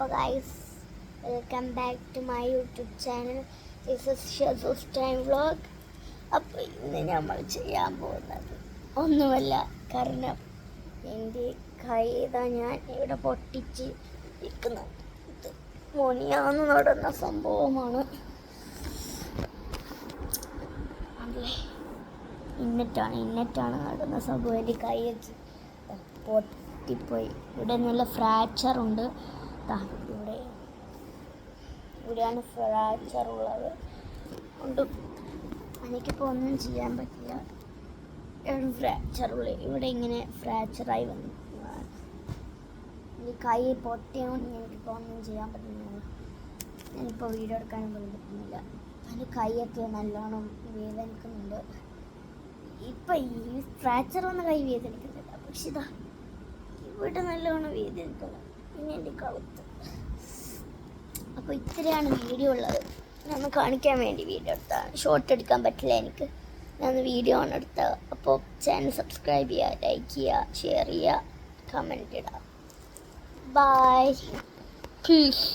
അപ്പോൾ guys, welcome back to my YouTube channel. This ഷസൂസ് time vlog. അപ്പോൾ ഇന്ന് നമ്മൾ ചെയ്യാൻ പോകുന്നത് ഒന്നുമല്ല, കാരണം എൻ്റെ കൈ ഞാൻ ഇവിടെ പൊട്ടിച്ച് ഇരിക്കുന്നത്. ഇത് മോനിയാന്ന് നടന്ന സംഭവമാണ്. അല്ലേ, ഇന്നറ്റാണ് നടന്ന സംഭവം. എൻ്റെ കൈയൊക്കെ പൊട്ടിപ്പോയി. ഇവിടെ നല്ല ഫ്രാക്ചറുണ്ട്. ഇവിടെയാണ് ഫ്രാക്ചർ ഉള്ളത്. കൊണ്ട് എനിക്കിപ്പോൾ ഒന്നും ചെയ്യാൻ പറ്റില്ല. ഫ്രാക്ചറുള്ള ഇവിടെ ഇങ്ങനെ ഫ്രാക്ചറായി വന്നു. ഈ കൈ പൊട്ടിയോണ്ട് എനിക്കിപ്പോൾ ഒന്നും ചെയ്യാൻ പറ്റുന്നില്ല. ഞാനിപ്പോൾ വീഡിയോ എടുക്കാനും പോലും പറ്റുന്നില്ല. എൻ്റെ കൈയൊക്കെ നല്ലോണം വേദനിക്കുന്നുണ്ട്. ഇപ്പം ഈ ഫ്രാക്ചർ വന്ന കൈ വേദനിക്കുന്നില്ല, പക്ഷെ ഇതാ ഇവിടെ നല്ലോണം വേദനിക്കുന്നു. പിന്നെ എൻ്റെ കഴുത്ത്. അപ്പോൾ ഇത്രയാണ് വീഡിയോ ഉള്ളത്. ഞാൻ കാണിക്കാൻ വേണ്ടി വീഡിയോ എടുത്താണ്. ഷോർട്ട് എടുക്കാൻ പറ്റില്ല എനിക്ക്. ഞാൻ വീഡിയോ ആണ് എടുത്തത്. അപ്പോൾ ചാനൽ സബ്സ്ക്രൈബ് ചെയ്യുക, ലൈക്ക് ചെയ്യുക, ഷെയർ ചെയ്യുക, കമൻറ്റ് ഇടുക. Bye, piece.